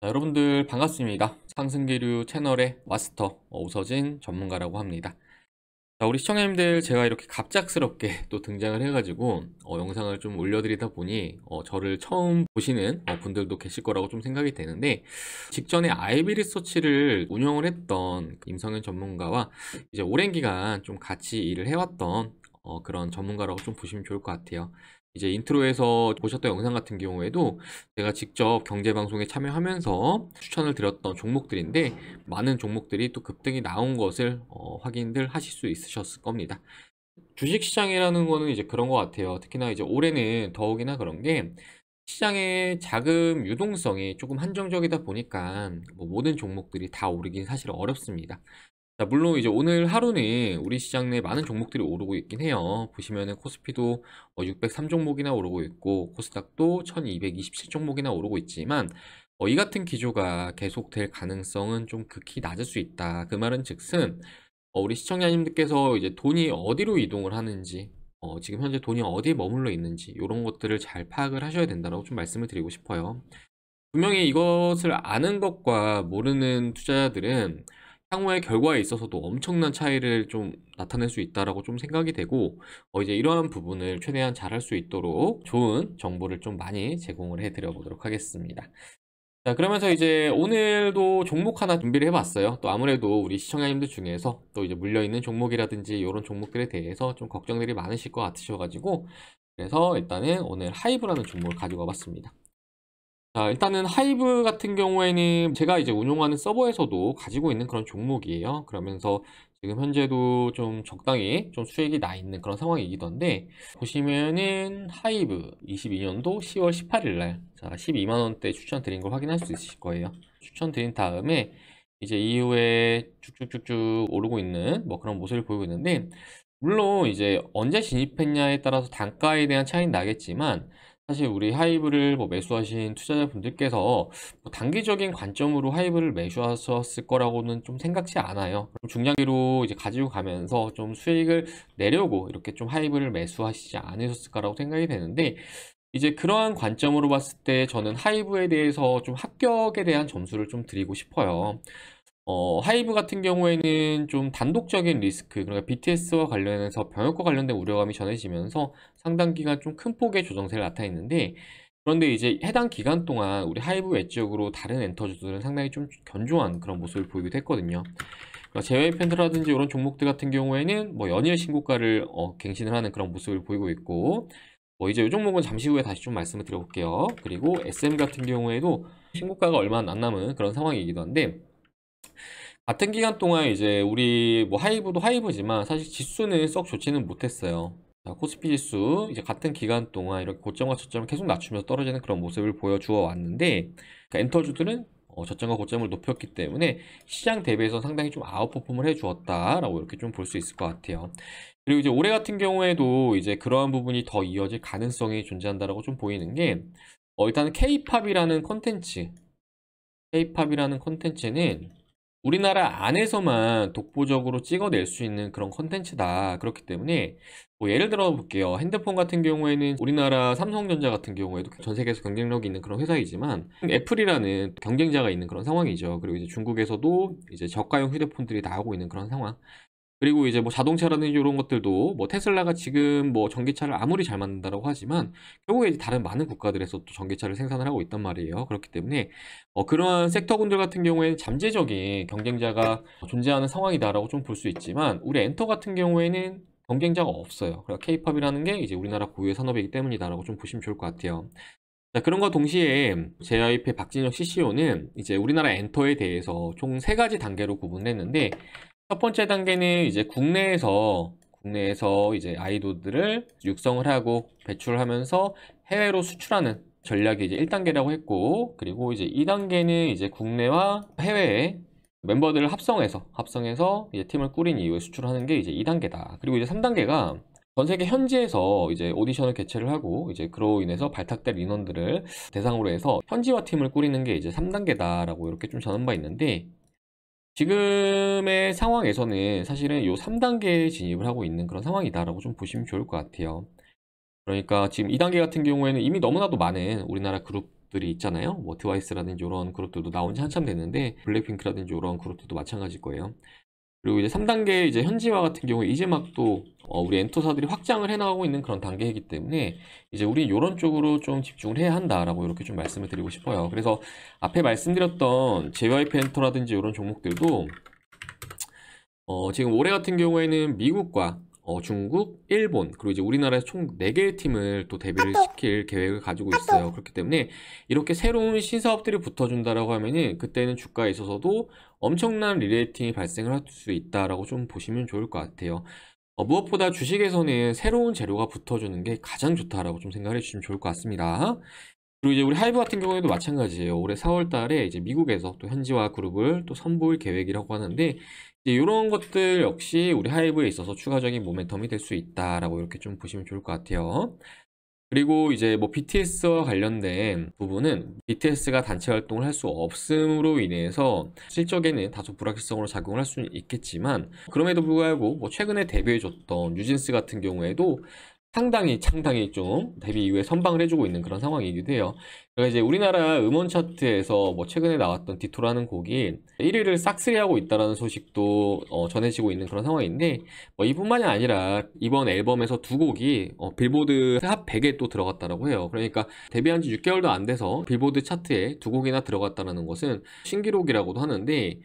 여러분들 반갑습니다. 상승기류 채널의 마스터 오서진 전문가라고 합니다. 우리 시청자님들, 제가 이렇게 갑작스럽게 또 등장을 해가지고 영상을 좀 올려드리다 보니 저를 처음 보시는 분들도 계실 거라고 좀 생각이 되는데, 직전에 아이비 리서치를 운영을 했던 임성현 전문가와 이제 오랜 기간 좀 같이 일을 해왔던 그런 전문가라고 좀 보시면 좋을 것 같아요. 이제 인트로에서 보셨던 영상 같은 경우에도 제가 직접 경제방송에 참여하면서 추천을 드렸던 종목들인데, 많은 종목들이 또 급등이 나온 것을 확인들 하실 수 있으셨을 겁니다. 주식시장이라는 거는 이제 그런 것 같아요. 특히나 이제 올해는 더욱이나 그런 게, 시장의 자금 유동성이 조금 한정적이다 보니까 뭐 모든 종목들이 다 오르긴 사실 어렵습니다. 자, 물론 이제 오늘 하루는 우리 시장 내 많은 종목들이 오르고 있긴 해요. 보시면은 코스피도 603 종목이나 오르고 있고, 코스닥도 1227 종목이나 오르고 있지만, 이 같은 기조가 계속될 가능성은 좀 극히 낮을 수 있다. 그 말은 즉슨 우리 시청자님들께서 이제 돈이 어디로 이동을 하는지, 지금 현재 돈이 어디에 머물러 있는지, 이런 것들을 잘 파악을 하셔야 된다고 좀 말씀을 드리고 싶어요. 분명히 이것을 아는 것과 모르는 투자자들은 향후의 결과에 있어서도 엄청난 차이를 좀 나타낼 수 있다라고 좀 생각이 되고, 이제 이러한 부분을 최대한 잘할 수 있도록 좋은 정보를 좀 많이 제공을 해드려 보도록 하겠습니다. 자, 그러면서 이제 오늘도 종목 하나 준비를 해봤어요. 또 아무래도 우리 시청자님들 중에서 또 이제 물려있는 종목이라든지 이런 종목들에 대해서 좀 걱정들이 많으실 것 같으셔가지고, 그래서 일단은 오늘 하이브라는 종목을 가지고 와봤습니다. 자, 일단은 하이브 같은 경우에는 제가 이제 운용하는 서버에서도 가지고 있는 그런 종목이에요. 그러면서 지금 현재도 좀 적당히 좀 수익이 나 있는 그런 상황이기도 한데, 보시면은 하이브 22년도 10월 18일 날, 자, 12만원대 추천드린 걸 확인할 수 있으실 거예요. 추천드린 다음에 이제 이후에 쭉쭉쭉쭉 오르고 있는 뭐 그런 모습을 보이고 있는데, 물론 이제 언제 진입했냐에 따라서 단가에 대한 차이는 나겠지만, 사실 우리 하이브를 뭐 매수하신 투자자분들께서 뭐 단기적인 관점으로 하이브를 매수하셨을 거라고는 좀 생각지 않아요. 중장기로 이제 가지고 가면서 좀 수익을 내려고 이렇게 좀 하이브를 매수하시지 않으셨을까라고 생각이 되는데, 이제 그러한 관점으로 봤을 때 저는 하이브에 대해서 좀 합격에 대한 점수를 좀 드리고 싶어요. 하이브 같은 경우에는 좀 단독적인 리스크, 그러니까 BTS와 관련해서 병역과 관련된 우려감이 전해지면서 상당 기간 좀 큰 폭의 조정세를 나타냈는데, 그런데 이제 해당 기간 동안 우리 하이브 외적으로 다른 엔터주들은 상당히 좀 견조한 그런 모습을 보이기도 했거든요. 그러니까 제웨이펜트라든지 이런 종목들 같은 경우에는 뭐 연일 신고가를 갱신을 하는 그런 모습을 보이고 있고, 뭐 이제 이 종목은 잠시 후에 다시 좀 말씀을 드려볼게요. 그리고 SM 같은 경우에도 신고가가 얼마 안 남은 그런 상황이기도 한데, 같은 기간 동안 이제 우리 뭐 하이브도 하이브지만 사실 지수는 썩 좋지는 못했어요. 자, 코스피 지수 이제 같은 기간 동안 이렇게 고점과 저점을 계속 낮추면서 떨어지는 그런 모습을 보여주어 왔는데, 그러니까 엔터주들은 저점과 고점을 높였기 때문에 시장 대비해서 상당히 좀 아웃퍼폼을 해주었다라고 이렇게 좀 볼 수 있을 것 같아요. 그리고 이제 올해 같은 경우에도 이제 그러한 부분이 더 이어질 가능성이 존재한다라고 좀 보이는 게, 일단은 K-팝이라는 컨텐츠는 우리나라 안에서만 독보적으로 찍어낼 수 있는 그런 컨텐츠다. 그렇기 때문에 뭐 예를 들어 볼게요. 핸드폰 같은 경우에는 우리나라 삼성전자 같은 경우에도 전 세계에서 경쟁력이 있는 그런 회사이지만, 애플이라는 경쟁자가 있는 그런 상황이죠. 그리고 이제 중국에서도 이제 저가형 휴대폰들이 나오고 있는 그런 상황. 그리고 이제 뭐 자동차라든지 이런 것들도 뭐 테슬라가 지금 뭐 전기차를 아무리 잘 만든다라고 하지만 결국에 이제 다른 많은 국가들에서 또 전기차를 생산을 하고 있단 말이에요. 그렇기 때문에 그러한 섹터군들 같은 경우에는 잠재적인 경쟁자가 존재하는 상황이다라고 좀 볼 수 있지만, 우리 엔터 같은 경우에는 경쟁자가 없어요. 그러니까 K-팝이라는 게 이제 우리나라 고유의 산업이기 때문이다라고 좀 보시면 좋을 것 같아요. 자, 그런과 동시에 JYP 박진영 CCO는 이제 우리나라 엔터에 대해서 총 3가지 단계로 구분을 했는데, 첫 번째 단계는 이제 국내에서 이제 아이돌들을 육성을 하고 배출하면서 해외로 수출하는 전략이 이제 1단계라고 했고, 그리고 이제 2단계는 이제 국내와 해외에 멤버들을 합성해서 이제 팀을 꾸린 이후에 수출하는 게 이제 2단계다. 그리고 이제 3단계가 전 세계 현지에서 이제 오디션을 개최를 하고, 이제 그로 인해서 발탁될 인원들을 대상으로 해서 현지화 팀을 꾸리는 게 이제 3단계다라고 이렇게 좀 전한 바 있는데, 지금의 상황에서는 사실은 요 3단계에 진입을 하고 있는 그런 상황이다라고 좀 보시면 좋을 것 같아요. 그러니까 지금 2단계 같은 경우에는 이미 너무나도 많은 우리나라 그룹들이 있잖아요. 뭐 트와이스라든지 이런 그룹들도 나온 지 한참 됐는데 블랙핑크라든지 이런 그룹들도 마찬가지일 거예요. 그리고 이제 3단계 이제 현지화 같은 경우에 이제 막 또 우리 엔터사들이 확장을 해나가고 있는 그런 단계이기 때문에 이제 우리 이런 쪽으로 좀 집중을 해야 한다라고 이렇게 좀 말씀을 드리고 싶어요. 그래서 앞에 말씀드렸던 JYP 엔터라든지 이런 종목들도 지금 올해 같은 경우에는 미국과 중국, 일본, 그리고 이제 우리나라에서 총 4개의 팀을 또 데뷔를 시킬 계획을 가지고 있어요. 그렇기 때문에 이렇게 새로운 신사업들이 붙어준다라고 하면은 그때는 주가에 있어서도 엄청난 리레이팅이 발생을 할 수 있다라고 좀 보시면 좋을 것 같아요. 무엇보다 주식에서는 새로운 재료가 붙어주는 게 가장 좋다라고 좀 생각을 해주시면 좋을 것 같습니다. 그리고 이제 우리 하이브 같은 경우에도 마찬가지예요. 올해 4월 달에 이제 미국에서 또 현지화 그룹을 또 선보일 계획이라고 하는데 이제 이런 것들 역시 우리 하이브에 있어서 추가적인 모멘텀이 될 수 있다라고 이렇게 좀 보시면 좋을 것 같아요. 그리고 이제 뭐 BTS와 관련된 부분은 BTS가 단체 활동을 할 수 없음으로 인해서 실적에는 다소 불확실성으로 작용을 할 수는 있겠지만 그럼에도 불구하고 뭐 최근에 데뷔해줬던 뉴진스 같은 경우에도 상당히 좀 데뷔 이후에 선방을 해주고 있는 그런 상황이기도 해요. 그러니까 이제 우리나라 음원 차트에서 뭐 최근에 나왔던 디토라는 곡이 1위를 싹쓸이하고 있다라는 소식도 전해지고 있는 그런 상황인데 이뿐만이 아니라 이번 앨범에서 두 곡이 빌보드 탑 100에 또 들어갔다라고 해요. 그러니까 데뷔한 지 6개월도 안 돼서 빌보드 차트에 두 곡이나 들어갔다는 것은 신기록이라고도 하는데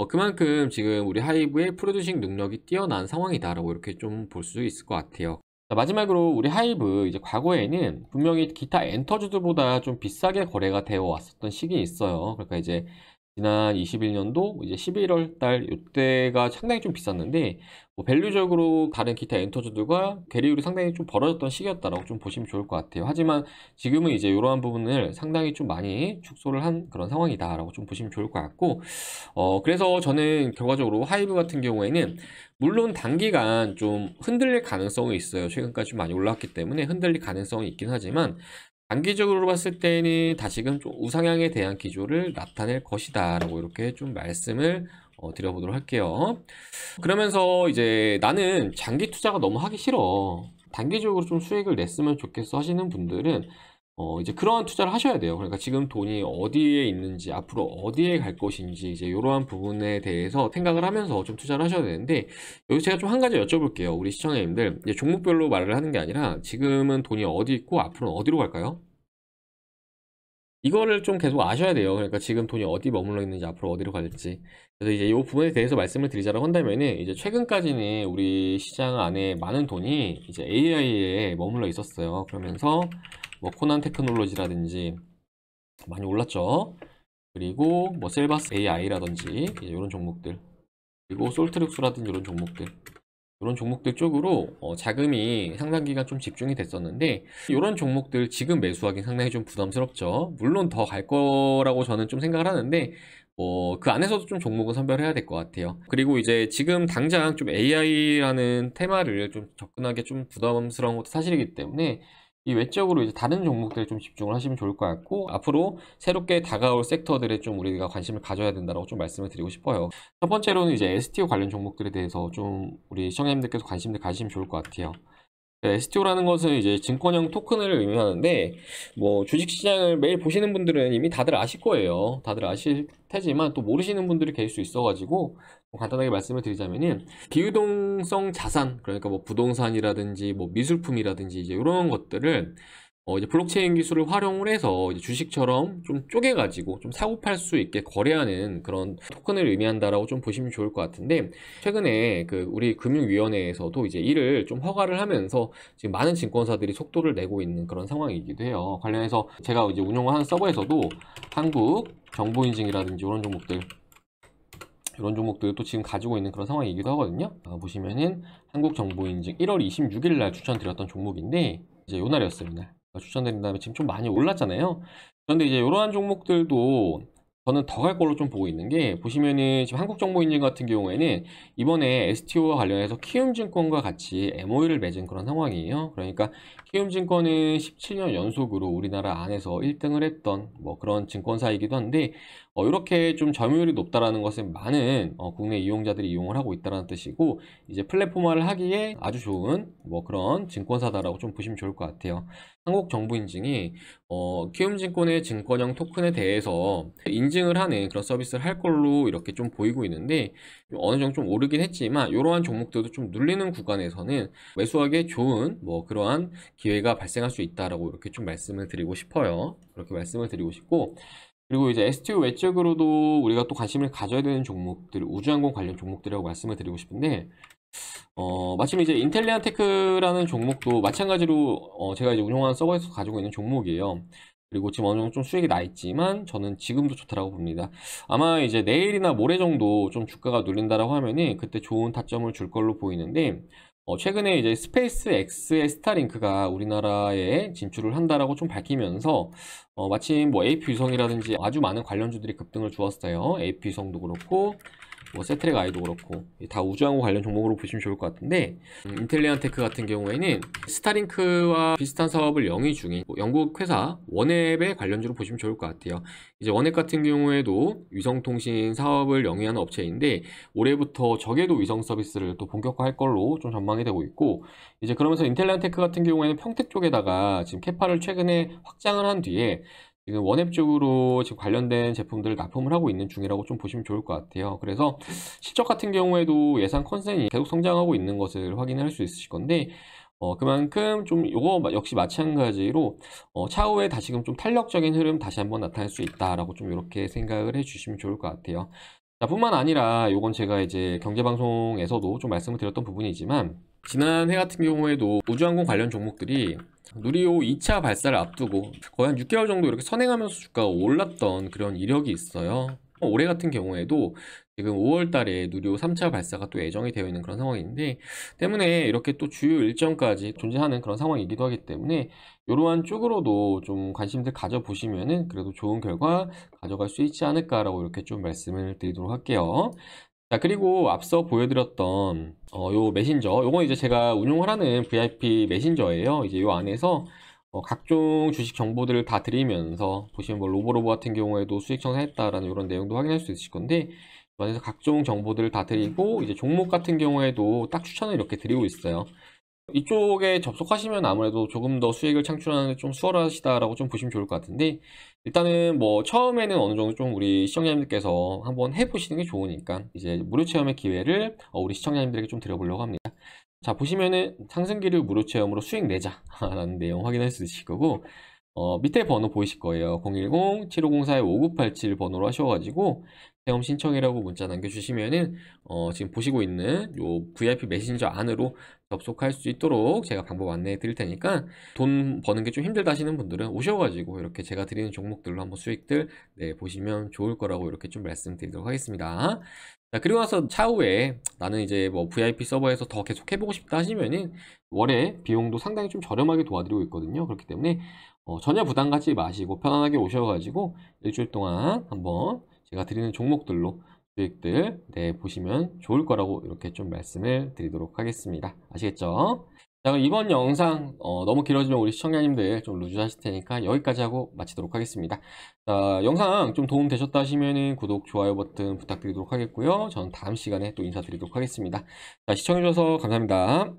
그만큼 지금 우리 하이브의 프로듀싱 능력이 뛰어난 상황이다라고 이렇게 좀 볼 수 있을 것 같아요. 자, 마지막으로 우리 하이브 이제 과거에는 분명히 기타 엔터주들보다 좀 비싸게 거래가 되어 왔었던 시기에 있어요. 그러니까 이제 지난 21년도 이제 11월 달 이때가 상당히 좀 비쌌는데 밸류적으로 다른 기타 엔터주들과 괴리율이 상당히 좀 벌어졌던 시기였다라고 좀 보시면 좋을 것 같아요. 하지만 지금은 이제 이러한 부분을 상당히 좀 많이 축소를 한 그런 상황이다라고 좀 보시면 좋을 것 같고 그래서 저는 결과적으로 하이브 같은 경우에는 물론 단기간 좀 흔들릴 가능성이 있어요. 최근까지 좀 많이 올랐기 때문에 흔들릴 가능성이 있긴 하지만 단기적으로 봤을 때는 다시금 좀 우상향에 대한 기조를 나타낼 것이다 라고 이렇게 좀 말씀을 드려보도록 할게요. 그러면서 이제 나는 장기 투자가 너무 하기 싫어, 단기적으로 좀 수익을 냈으면 좋겠어 하시는 분들은 이제 그러한 투자를 하셔야 돼요. 그러니까 지금 돈이 어디에 있는지, 앞으로 어디에 갈 것인지, 이제 이러한 부분에 대해서 생각을 하면서 좀 투자를 하셔야 되는데, 여기 제가 좀 한 가지 여쭤볼게요. 우리 시청자님들, 이제 종목별로 말을 하는 게 아니라, 지금은 돈이 어디 있고, 앞으로는 어디로 갈까요? 이거를 좀 계속 아셔야 돼요. 그러니까 지금 돈이 어디 머물러 있는지, 앞으로 어디로 갈지. 그래서 이제 이 부분에 대해서 말씀을 드리자라고 한다면은, 이제 최근까지는 우리 시장 안에 많은 돈이 이제 AI에 머물러 있었어요. 그러면서 뭐 코난 테크놀로지라든지 많이 올랐죠. 그리고 뭐 셀바스 AI라든지 이런 종목들, 그리고 솔트룩스라든지 이런 종목들 쪽으로 자금이 상당 기간 좀 집중이 됐었는데 이런 종목들 지금 매수하기 상당히 좀 부담스럽죠. 물론 더 갈 거라고 저는 좀 생각을 하는데 그 안에서도 좀 종목은 선별해야 될 것 같아요. 그리고 이제 지금 당장 좀 AI라는 테마를 좀 접근하기 좀 부담스러운 것도 사실이기 때문에 이 외적으로 이제 다른 종목들에 좀 집중을 하시면 좋을 것 같고 앞으로 새롭게 다가올 섹터들에 좀 우리가 관심을 가져야 된다고 좀 말씀을 드리고 싶어요. 첫 번째로는 이제 STO 관련 종목들에 대해서 좀 우리 시청자님들께서 관심을 가지시면 좋을 것 같아요. STO라는 것은 이제 증권형 토큰을 의미하는데 뭐 주식시장을 매일 보시는 분들은 이미 다들 아실 거예요. 다들 아실 테지만 또 모르시는 분들이 계실 수 있어가지고 간단하게 말씀을 드리자면은 비유동성 자산, 그러니까 뭐 부동산이라든지 뭐 미술품이라든지 이제 이런 것들을 이제 블록체인 기술을 활용을 해서 이제 주식처럼 좀 쪼개가지고 좀 사고 팔 수 있게 거래하는 그런 토큰을 의미한다라고 좀 보시면 좋을 것 같은데 최근에 그 우리 금융위원회에서도 이제 이를 좀 허가를 하면서 지금 많은 증권사들이 속도를 내고 있는 그런 상황이기도 해요. 관련해서 제가 이제 운영하는 서버에서도 한국 정보인증이라든지 이런 종목들도 지금 가지고 있는 그런 상황이기도 하거든요. 보시면은 한국정보인증 1월 26일 날 추천드렸던 종목인데 이제 요 날이었어요. 이날 추천드린 다음에 지금 좀 많이 올랐잖아요. 그런데 이제 이러한 종목들도 저는 더 갈 걸로 좀 보고 있는 게 보시면은 지금 한국정보인증 같은 경우에는 이번에 STO와 관련해서 키움증권과 같이 MOU를 맺은 그런 상황이에요. 그러니까 키움증권은 17년 연속으로 우리나라 안에서 1등을 했던 뭐 그런 증권사이기도 한데 이렇게 좀 점유율이 높다라는 것은 많은 국내 이용자들이 이용을 하고 있다는 뜻이고, 이제 플랫폼화를 하기에 아주 좋은 뭐 그런 증권사다라고 좀 보시면 좋을 것 같아요. 한국 정부 인증이 키움증권의 증권형 토큰에 대해서 인증을 하는 그런 서비스를 할 걸로 이렇게 좀 보이고 있는데, 어느 정도 좀 오르긴 했지만 이러한 종목들도 좀 눌리는 구간에서는 매수하기에 좋은 뭐 그러한 기회가 발생할 수 있다라고 이렇게 좀 말씀을 드리고 싶어요. 그렇게 말씀을 드리고 싶고, 그리고 이제 STO 외적으로도 우리가 또 관심을 가져야 되는 종목들, 우주항공 관련 종목들이라고 말씀을 드리고 싶은데, 마침 이제 인텔리안테크라는 종목도 마찬가지로 제가 이제 운영하는 서버에서 가지고 있는 종목이에요. 그리고 지금 어느 정도 좀 수익이 나 있지만 저는 지금도 좋다라고 봅니다. 아마 이제 내일이나 모레 정도 좀 주가가 눌린다라고 하면은 그때 좋은 타점을 줄 걸로 보이는데, 최근에 이제 스페이스 X의 스타링크가 우리나라에 진출을 한다라고 좀 밝히면서 마침 뭐 AP 위성이라든지 아주 많은 관련주들이 급등을 주었어요. AP 위성도 그렇고 뭐 세트랙 아이도 그렇고 다 우주항공 관련 종목으로 보시면 좋을 것 같은데, 인텔리안테크 같은 경우에는 스타링크와 비슷한 사업을 영위 중인 뭐 영국 회사 원앱의 관련주로 보시면 좋을 것 같아요. 이제 원앱 같은 경우에도 위성통신 사업을 영위하는 업체인데 올해부터 저궤도 위성 서비스를 또 본격화할 걸로 좀 전망이 되고 있고, 이제 그러면서 인텔리안테크 같은 경우에는 평택 쪽에다가 지금 캐파를 최근에 확장을 한 뒤에 지금 원앱 쪽으로 지금 관련된 제품들을 납품을 하고 있는 중이라고 좀 보시면 좋을 것 같아요. 그래서 실적 같은 경우에도 예상 컨센이 계속 성장하고 있는 것을 확인할 수 있으실 건데, 그만큼 좀 요거 역시 마찬가지로 차후에 다시금 좀 탄력적인 흐름 다시 한번 나타날 수 있다라고 좀 이렇게 생각을 해주시면 좋을 것 같아요. 자, 뿐만 아니라 요건 제가 이제 경제방송에서도 좀 말씀을 드렸던 부분이지만, 지난해 같은 경우에도 우주항공 관련 종목들이 누리호 2차 발사를 앞두고 거의 한 6개월 정도 이렇게 선행하면서 주가가 올랐던 그런 이력이 있어요. 올해 같은 경우에도 지금 5월 달에 누리호 3차 발사가 또 예정이 되어 있는 그런 상황인데, 때문에 이렇게 또 주요 일정까지 존재하는 그런 상황이기도 하기 때문에 이러한 쪽으로도 좀 관심들 가져보시면은 그래도 좋은 결과 가져갈 수 있지 않을까라고 이렇게 좀 말씀을 드리도록 할게요. 자, 그리고 앞서 보여드렸던 요 메신저, 요건 이제 제가 운용을 하는 VIP 메신저예요. 이제 요 안에서 각종 주식 정보들을 다 드리면서 보시면 뭐 로보로보 같은 경우에도 수익 청산했다라는 이런 내용도 확인할 수 있으실 건데, 그 안에서 각종 정보들을 다 드리고 이제 종목 같은 경우에도 딱 추천을 이렇게 드리고 있어요. 이쪽에 접속하시면 아무래도 조금 더 수익을 창출하는 데 좀 수월하시다라고 좀 보시면 좋을 것 같은데, 일단은 뭐 처음에는 어느 정도 좀 우리 시청자님들께서 한번 해보시는 게 좋으니까 이제 무료 체험의 기회를 우리 시청자님들에게 좀 드려보려고 합니다. 자, 보시면은 상승기류 무료 체험으로 수익 내자 라는 내용 확인할 수 있으실 거고, 밑에 번호 보이실 거예요. 010-7504-5987 번호로 하셔가지고 체험 신청이라고 문자 남겨주시면은 지금 보시고 있는 요 VIP 메신저 안으로 접속할 수 있도록 제가 방법 안내해 드릴 테니까, 돈 버는 게 좀 힘들다 하시는 분들은 오셔가지고 이렇게 제가 드리는 종목들로 한번 수익들 보시면 좋을 거라고 이렇게 좀 말씀드리도록 하겠습니다. 자, 그리고 나서 차후에 나는 이제 뭐 VIP 서버에서 더 계속 해보고 싶다 하시면은 월에 비용도 상당히 좀 저렴하게 도와드리고 있거든요. 그렇기 때문에 전혀 부담 갖지 마시고 편안하게 오셔가지고 일주일 동안 한번 제가 드리는 종목들로 수익들 보시면 좋을 거라고 이렇게 좀 말씀을 드리도록 하겠습니다. 아시겠죠? 자, 그럼 이번 영상 너무 길어지면 우리 시청자님들 좀 루즈 하실 테니까 여기까지 하고 마치도록 하겠습니다. 자, 영상 좀 도움 되셨다 하시면은 구독, 좋아요 버튼 부탁드리도록 하겠고요. 저는 다음 시간에 또 인사드리도록 하겠습니다. 자, 시청해주셔서 감사합니다.